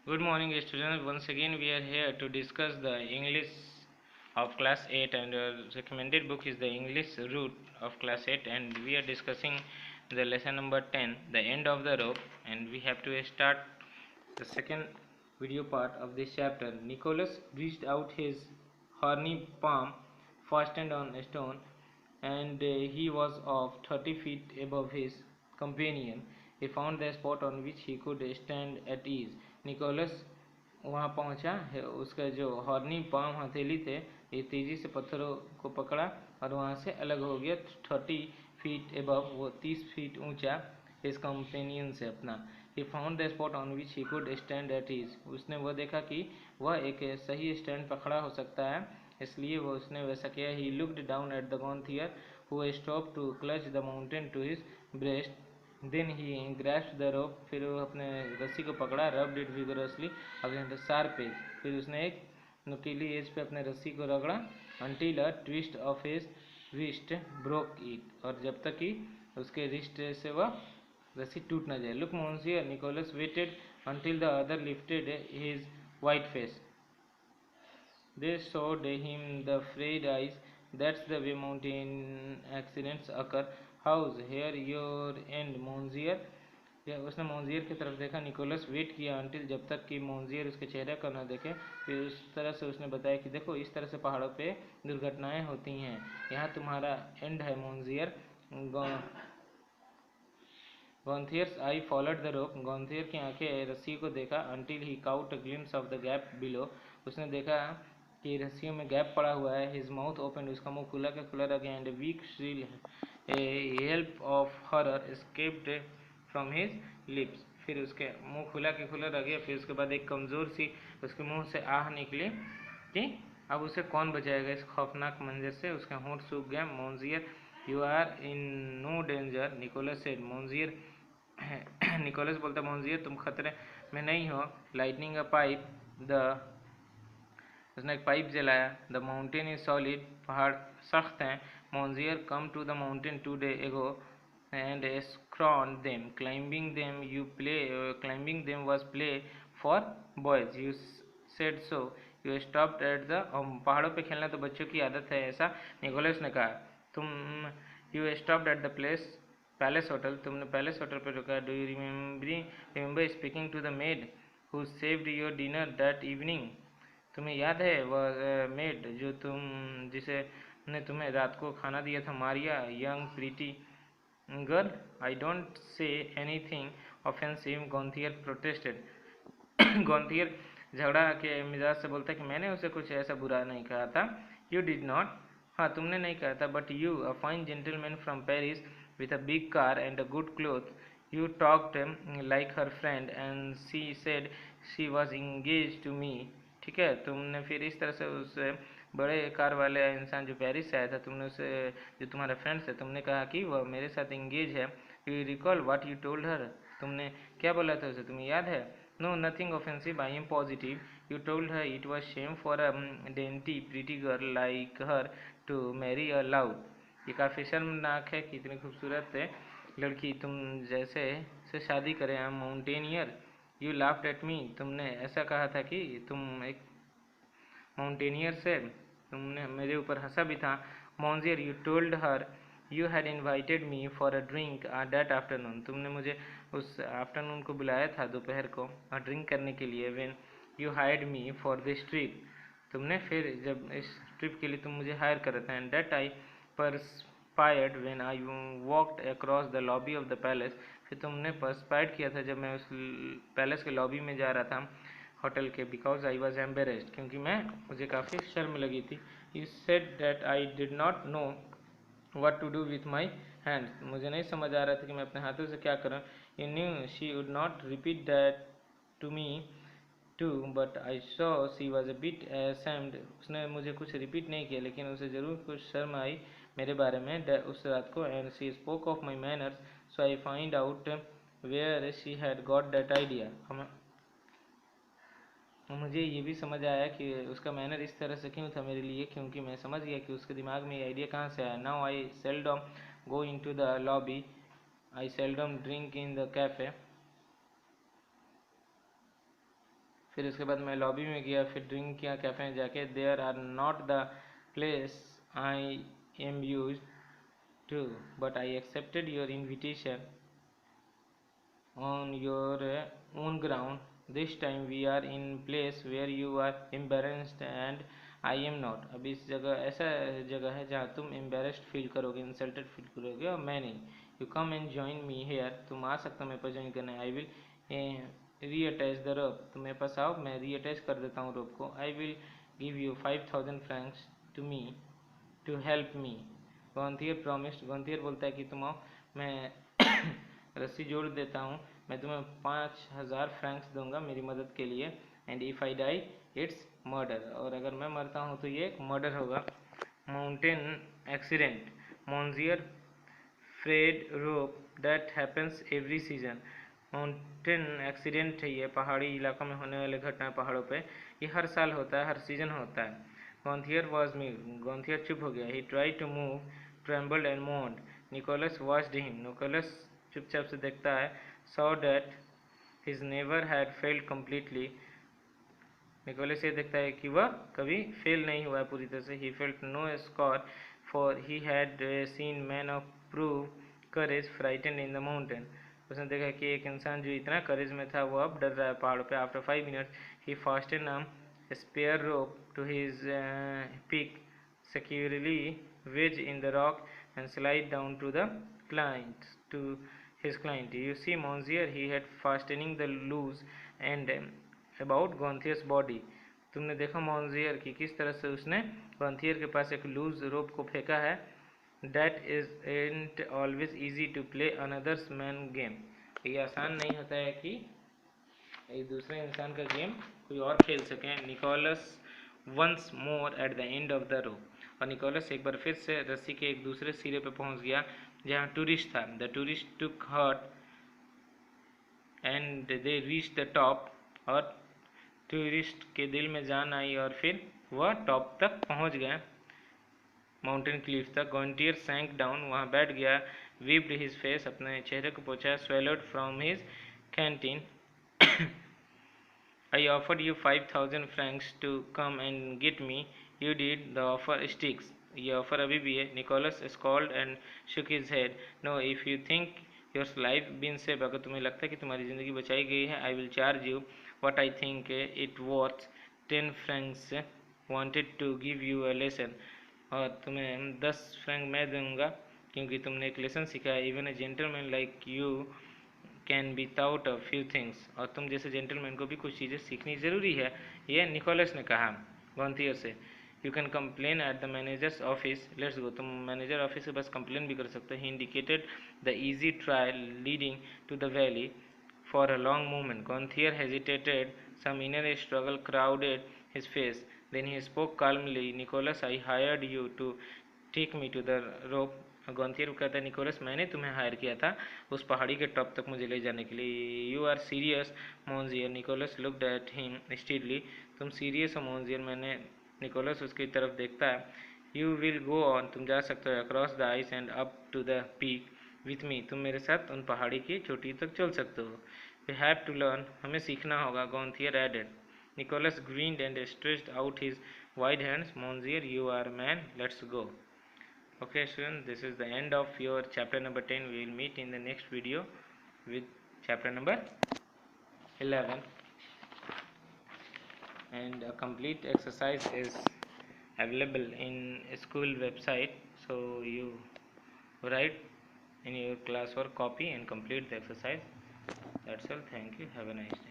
Good morning, students. Once again, we are here to discuss the English of class 8, and recommended book is the English Root of class 8, and we are discussing the lesson number 10, the end of the rope, and we have to start the second video part of this chapter. Nicholas reached out his horny palm, fastened on a stone, and he was of 30 feet above his companion. He found the spot on which he could stand at ease. Nicholas वहाँ पहुँचा है, उसका जो horny palm हथेली थे ये तेज़ी से पत्थरों को पकड़ा और वहाँ से अलग हो गया 30 feet above, वो 30 फीट ऊंचा his companion से अपना. He found the spot on which he could stand at ease. उसने वो देखा कि वह एक सही स्टैंड पर खड़ा हो सकता है, इसलिए वो उसने वैसा किया. He looked down at the Gauntier who stopped to clutch the mountain to his breast. Then he grasped the rope. फिर वो अपने रस्सी को पकड़ा. Rubbed it vigorously against the sharp edge. फिर उसने एक नुकीली एज पे अपने रस्सी को रगड़ा. Until a twist of his wrist broke it. और जब तक कि उसके रिस्ट से वह रस्सी टूट न जाए. Look, Monsieur, Nicholas waited until the other lifted his white face. They showed him the frayed eyes. That's the way mountain accidents occur. How's here your end, Monsieur? या उसने मोन्जियर की तरफ देखा. निकोलस वेट किया अंटिल जब तक कि मोन्जियर उसके चेहरे को न देखे. फिर उस तरह से उसने बताया कि देखो इस तरह से पहाड़ों पे दुर्घटनाएं होती हैं. यहाँ तुम्हारा एंड है मोन्जियर. गॉन्थियर्स आई फॉलोड द रोप. गॉन्थियर की आंखें रस्सी को देखा. Until he caught a glimpse of the gap below. उसने देखा कि रस्सियों में गैप पड़ा हुआ है. His mouth open. उसका मुंह खुला के खुला रह गया. And weak shrill yelp of horror escaped from his lips. फिर उसके मुंह खुला के खुला रह गया. फिर उसके बाद एक कमज़ोर सी उसके मुंह से आह निकली कि अब उसे कौन बचाएगा इस खौफनाक मंजर से. उसका होंठ सूख गया. Monsieur, you are in no danger, Nicholas said. Monsieur Nicholas बोलता, मोन्जियर तुम खतरे में नहीं हो. Lighting a pipe. उसने एक पाइप जलाया. The mountain is solid. पहाड़ सख्त हैं. Monsieur come to the mountain 2 days ago and escorted them. Climbing them was play for boys. You said so. You stopped at the पहाड़ों पे खेलना तो बच्चों की आदत है, ऐसा निकोलस ने कहा. तुम you stopped at the palace hotel. तुमने पैलेस होटल पर रुका. Do you remember speaking to the maid who served your dinner that evening. तुम्हें याद है वह मेड जो जिसे ने तुम्हें रात को खाना दिया था. Maria, young pretty girl. I don't say anything offensive, Gonthier protested. Gonthier झगड़ा के मिजाज से बोलता कि मैंने उसे कुछ ऐसा बुरा नहीं कहा था. You did not. हाँ, तुमने नहीं कहा था. But you, a fine gentleman from Paris with a big car and a good clothes, you talked like her friend and she said she was engaged to me. ठीक है, तुमने फिर इस तरह से उस बड़े कार वाले इंसान जो पेरिस से आया था, तुमने उसे जो तुम्हारा फ्रेंड है, तुमने कहा कि वह मेरे साथ इंगेज है. You recall what you told her. तुमने क्या बोला था उसे, तुम्हें याद है. No, nothing offensive, I am positive. You told her it was shame for a dainty pretty girl like her to marry a lout. ये काफ़ी शर्मनाक है कि इतनी खूबसूरत लड़की तुम जैसे से शादी करें. I am mountaineer. You laughed at me. तुमने ऐसा कहा था कि तुम एक माउंटेनियर से. तुमने मेरे ऊपर हंसा भी था. मोन्जियर, you told her you had invited me for a drink that afternoon. तुमने मुझे उस आफ्टरनून को बुलाया था, दोपहर को, ड्रिंक करने के लिए. When you hired me for this trip. तुमने फिर जब इस ट्रिप के लिए तुम मुझे हायर कर रहे थे. And that I perspired when I walked across the lobby of the palace. फिर तुमने perspired किया था जब मैं उस पैलेस के लॉबी में जा रहा था होटल के. because I was embarrassed, क्योंकि मुझे काफ़ी शर्म लगी थी. you said that I did not know what to do with my hands. मुझे नहीं समझ आ रहा था कि मैं अपने हाथों से क्या करूं. you knew she would not repeat that to me too, but I saw she was a bit ashamed. उसने मुझे कुछ रिपीट नहीं किया, लेकिन उसे ज़रूर कुछ शर्म आई मेरे बारे में उस रात को. And she spoke of my manners, so I find out where she had got that idea. मुझे ये भी समझ आया कि उसका मैनर इस तरह से क्यों था मेरे लिए, क्योंकि मैं समझ गया कि उसके दिमाग में ये आइडिया कहाँ से आया. Now I seldom go in to the lobby. I seldom drink in the cafe. फिर उसके बाद मैं लॉबी में गया, फिर ड्रिंक किया कैफ़े में जाके. There are not the place I am use to, but I accepted your invitation on your own ground. This time we are in place where you are embarrassed and I am not. अब इस जगह ऐसा जगह है जहाँ तुम embarrassed feel करोगे, insulted feel करोगे और मैं नहीं. You come and join me here. तुम आ सकते हो मेरे पास ज्वाइन करने. I will reattach the rope. तुम मेरे पास आओ, मैं reattach कर देता हूँ rope को. I will give you 5,000 francs to me to help me. गॉन्थियर promised. गॉन्थियर बोलता है कि तुम आओ, मैं रस्सी जोड़ देता हूँ, मैं तुम्हें 5,000 फ्रैंक्स दूंगा मेरी मदद के लिए. And if I die it's murder, और अगर मैं मरता हूँ तो ये एक मर्डर होगा. Mountain accident. Monsieur frayed rope that happens every season. Mountain accident है ये, पहाड़ी इलाकों में होने वाले घटना पहाड़ों पे, ये हर साल होता है, हर सीजन होता है. गॉन्थियर वॉज म्यूट. गॉन्थियर चुप हो गया. He try to move, trembled and moaned. Nicolas watched him. Nicolas चुपचाप से देखता है. saw that his never had failed completely. Nicholas ये देखता है कि वह कभी फेल नहीं हुआ पूरी तरह से. he felt no score for he had seen man of proof courage frightened in the mountain. उसने देखा कि एक इंसान जो इतना करेज में था वो अब डर रहा है पहाड़ों पे. after 5 minutes he fastened a spare rope to his peak, securely wedged in the rock and slide down to the his client. You see, Monsieur, he had fastening the loose end about Gonthier's body. तुमने देखा मॉन्जियर की किस तरह से उसने गॉन्थियर के पास एक loose रोप को फेंका है. That isn't always easy to play another's man game. ये आसान नहीं होता है कि एक दूसरे इंसान का गेम कोई और खेल सके. Nicholas once more at the end of the rope. और निकोलस एक बार फिर से रस्सी के एक दूसरे सिरे पे पहुंच गया जहाँ टूरिस्ट था. The tourist took heart and they reach the top. और टूरिस्ट के दिल में जान आई और फिर वह टॉप तक पहुंच गए, माउंटेन क्लिफ तक. गॉन्टियर सैंक डाउन, वहाँ बैठ गया. विप्ड हिज फेस, अपने चेहरे को पोंछा. Swallowed from his canteen. I offered you 5,000 francs to come and get me. You did. The offer sticks. ये ऑफर अभी भी है. Nicholas scowled and shook his head. No, if you think your life been saved, अगर तुम्हें लगता है कि तुम्हारी ज़िंदगी बचाई गई है, I will charge you what I think it worth 10 francs. Wanted to give you a lesson. और तुम्हें 10 फ्रैंक मैं दूंगा क्योंकि तुमने एक लेसन सीखा है. Even a gentleman like you can be taut a few things. और तुम जैसे जेंटलमैन को भी कुछ चीज़ें सीखनी ज़रूरी है. ये निकोलस ने कहा गॉन्थियर से. You can complain at the managers office. Let's go. तुम मैनेजर ऑफिस से बस कंप्लेन भी कर सकते हो. He indicated the easy trail leading to the valley for a long movement. Gonthier hesitated. Some inner struggle crowded his face. Then he spoke calmly. Nicolas, I hired you to take me to the rope. Gonthier कहता है, Nicholas, मैंने तुम्हें higher किया था उस पहाड़ी के top तक मुझे ले जाने के लिए. You are serious Monsieur. Nicholas looked at him steadily. तुम सीरियस हो मोन्जियर. मैंने निकोलस उसकी तरफ देखता है. You will go on. तुम जा सकते हो across the ice and up to the peak with me. तुम मेरे साथ उन पहाड़ी की चोटी तक चल सकते हो. We have to learn. हमें सीखना होगा. Gonthier added. Nicolas grinned and stretched out his wide hands. Monsieur, you are man. Let's go. Okay students, this is the end of your chapter number 10. We will meet in the next video with chapter number 11, and a complete exercise is available in school website, so you write in your classwork copy and complete the exercise. That's all. Thank you. Have a nice day.